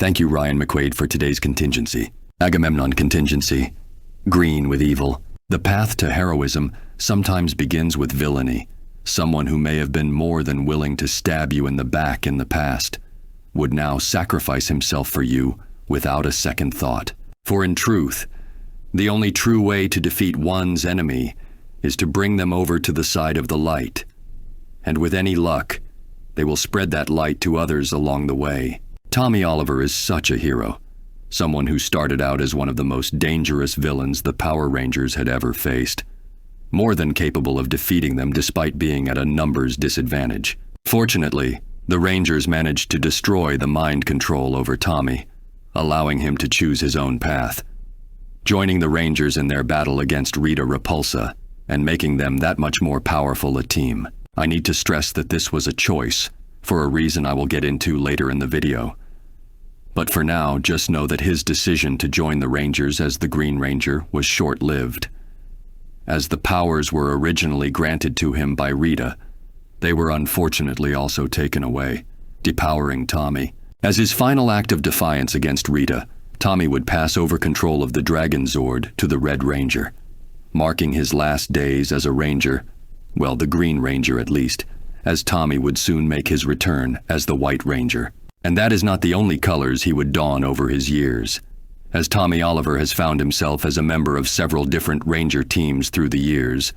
Thank you, Ryan McQuaid, for today's contingency. Agamemnon contingency. Green with evil. The path to heroism sometimes begins with villainy. Someone who may have been more than willing to stab you in the back in the past would now sacrifice himself for you without a second thought. For in truth, the only true way to defeat one's enemy is to bring them over to the side of the light. And with any luck, they will spread that light to others along the way. Tommy Oliver is such a hero. Someone who started out as one of the most dangerous villains the Power Rangers had ever faced. More than capable of defeating them despite being at a numbers disadvantage. Fortunately, the Rangers managed to destroy the mind control over Tommy, allowing him to choose his own path. Joining the Rangers in their battle against Rita Repulsa and making them that much more powerful a team. I need to stress that this was a choice, for a reason I will get into later in the video. But for now, just know that his decision to join the Rangers as the Green Ranger was short-lived. As the powers were originally granted to him by Rita, they were unfortunately also taken away, depowering Tommy. As his final act of defiance against Rita, Tommy would pass over control of the Dragon Zord to the Red Ranger, marking his last days as a Ranger, well, the Green Ranger at least, as Tommy would soon make his return as the White Ranger. And that is not the only colors he would don over his years, as Tommy Oliver has found himself as a member of several different Ranger teams through the years,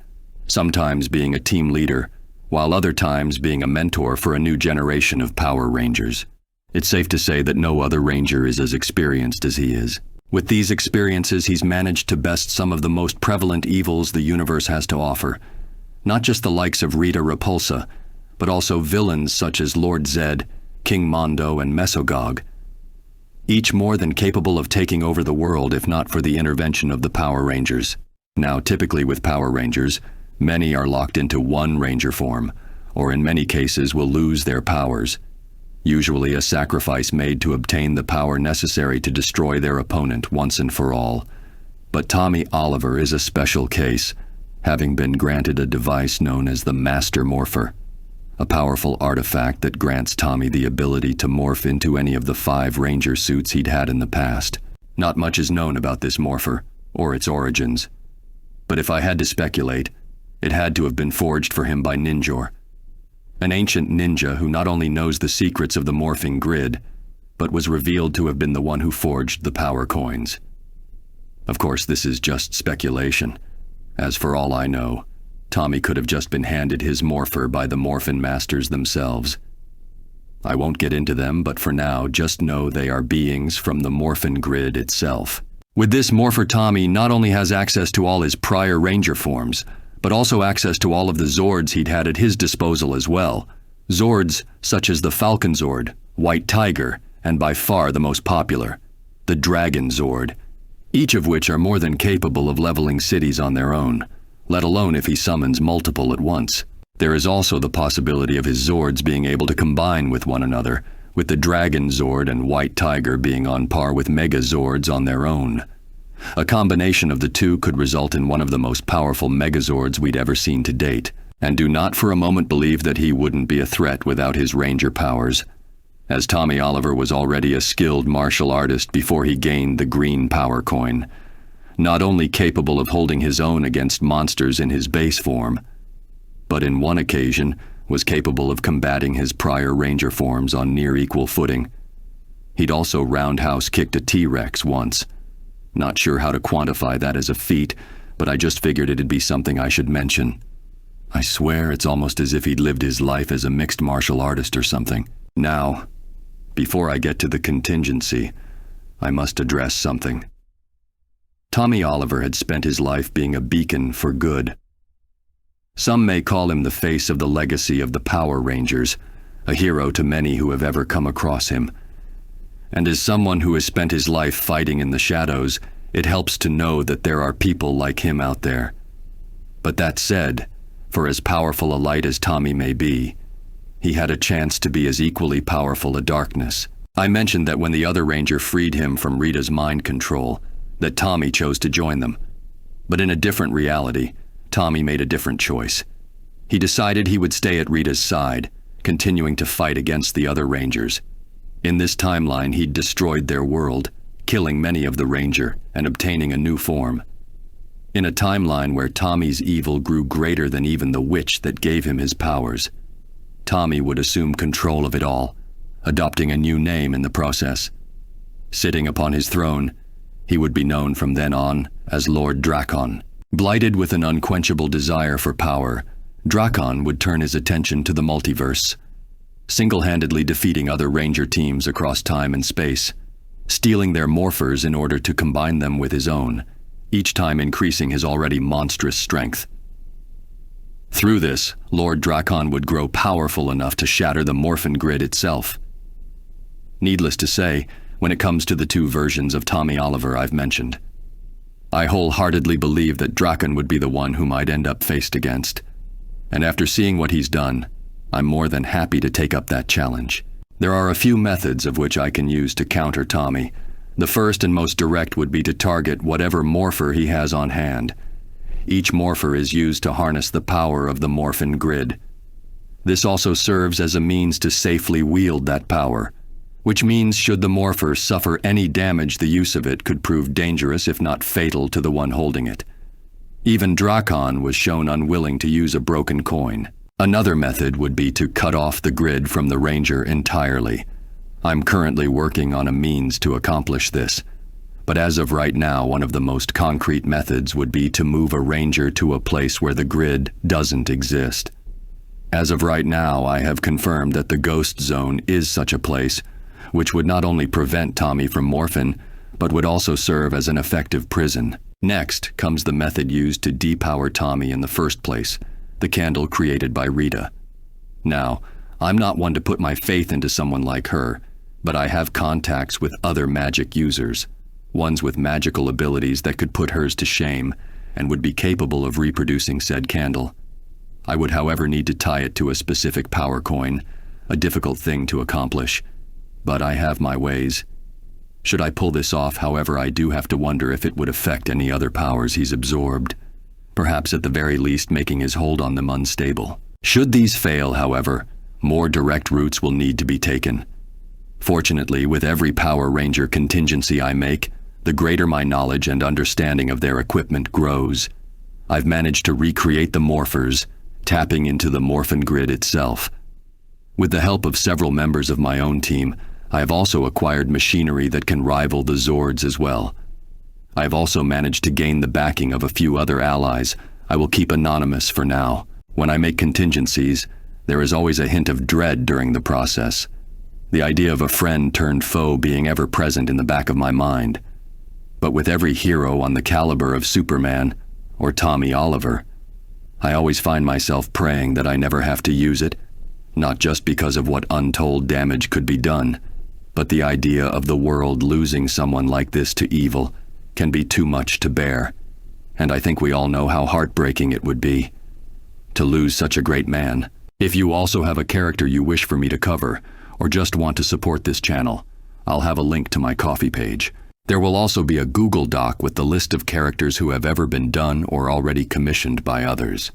sometimes being a team leader, while other times being a mentor for a new generation of Power Rangers. It's safe to say that no other Ranger is as experienced as he is. With these experiences, he's managed to best some of the most prevalent evils the universe has to offer. Not just the likes of Rita Repulsa, but also villains such as Lord Zed, King Mondo, and Mesogog, each more than capable of taking over the world if not for the intervention of the Power Rangers. Now, typically with Power Rangers, many are locked into one Ranger form, or in many cases will lose their powers, usually a sacrifice made to obtain the power necessary to destroy their opponent once and for all. But Tommy Oliver is a special case, having been granted a device known as the Master Morpher, a powerful artifact that grants Tommy the ability to morph into any of the 5 Ranger suits he'd had in the past. Not much is known about this Morpher, or its origins. But if I had to speculate, it had to have been forged for him by Ninjor, an ancient ninja who not only knows the secrets of the morphing grid, but was revealed to have been the one who forged the power coins. Of course, this is just speculation, as for all I know, Tommy could have just been handed his Morpher by the Morphin Masters themselves. I won't get into them, but for now, just know they are beings from the Morphin grid itself. With this Morpher, Tommy not only has access to all his prior Ranger forms, but also access to all of the Zords he'd had at his disposal as well. Zords such as the Falcon Zord, White Tiger, and by far the most popular, the Dragon Zord, each of which are more than capable of leveling cities on their own, let alone if he summons multiple at once. There is also the possibility of his Zords being able to combine with one another, with the Dragon Zord and White Tiger being on par with Mega Zords on their own. A combination of the two could result in one of the most powerful Megazords we'd ever seen to date, and do not for a moment believe that he wouldn't be a threat without his Ranger powers, as Tommy Oliver was already a skilled martial artist before he gained the green power coin, not only capable of holding his own against monsters in his base form, but in one occasion was capable of combating his prior Ranger forms on near equal footing. He'd also roundhouse kicked a T-Rex once. Not sure how to quantify that as a feat, but I just figured it'd be something I should mention. I swear it's almost as if he'd lived his life as a mixed martial artist or something. Now, before I get to the contingency, I must address something. Tommy Oliver had spent his life being a beacon for good. Some may call him the face of the legacy of the Power Rangers, a hero to many who have ever come across him. And as someone who has spent his life fighting in the shadows, it helps to know that there are people like him out there. But that said, for as powerful a light as Tommy may be, he had a chance to be as equally powerful a darkness. I mentioned that when the other Ranger freed him from Rita's mind control, that Tommy chose to join them. But in a different reality, Tommy made a different choice. He decided he would stay at Rita's side, continuing to fight against the other Rangers. In this timeline, he'd destroyed their world, killing many of the Ranger and obtaining a new form. In a timeline where Tommy's evil grew greater than even the witch that gave him his powers, Tommy would assume control of it all, adopting a new name in the process. Sitting upon his throne, he would be known from then on as Lord Drakkon. Blighted with an unquenchable desire for power, Drakkon would turn his attention to the multiverse, single-handedly defeating other Ranger teams across time and space, stealing their morphers in order to combine them with his own, each time increasing his already monstrous strength. Through this, Lord Drakkon would grow powerful enough to shatter the morphin grid itself. Needless to say, when it comes to the two versions of Tommy Oliver I've mentioned, I wholeheartedly believe that Drakkon would be the one whom I'd end up faced against. And after seeing what he's done, I'm more than happy to take up that challenge. There are a few methods of which I can use to counter Tommy. The first and most direct would be to target whatever morpher he has on hand. Each morpher is used to harness the power of the morphin grid. This also serves as a means to safely wield that power, which means should the morpher suffer any damage, the use of it could prove dangerous if not fatal to the one holding it. Even Drakkon was shown unwilling to use a broken coin. Another method would be to cut off the grid from the Ranger entirely. I'm currently working on a means to accomplish this, but as of right now, one of the most concrete methods would be to move a Ranger to a place where the grid doesn't exist. As of right now, I have confirmed that the Ghost Zone is such a place, which would not only prevent Tommy from morphin, but would also serve as an effective prison. Next comes the method used to depower Tommy in the first place, the candle created by Rita. Now, I'm not one to put my faith into someone like her, but I have contacts with other magic users, ones with magical abilities that could put hers to shame and would be capable of reproducing said candle. I would, however, need to tie it to a specific power coin, a difficult thing to accomplish, but I have my ways. Should I pull this off, however, I do have to wonder if it would affect any other powers he's absorbed, perhaps at the very least making his hold on them unstable. Should these fail, however, more direct routes will need to be taken. Fortunately, with every Power Ranger contingency I make, the greater my knowledge and understanding of their equipment grows. I've managed to recreate the morphers, tapping into the morphin grid itself. With the help of several members of my own team, I have also acquired machinery that can rival the Zords as well. I have also managed to gain the backing of a few other allies. I will keep anonymous for now. When I make contingencies, there is always a hint of dread during the process, the idea of a friend turned foe being ever present in the back of my mind. But with every hero on the caliber of Superman or Tommy Oliver, I always find myself praying that I never have to use it, not just because of what untold damage could be done, but the idea of the world losing someone like this to evil can be too much to bear, and I think we all know how heartbreaking it would be to lose such a great man. If you also have a character you wish for me to cover, or just want to support this channel, I'll have a link to my Ko-fi page. There will also be a Google Doc with the list of characters who have ever been done or already commissioned by others.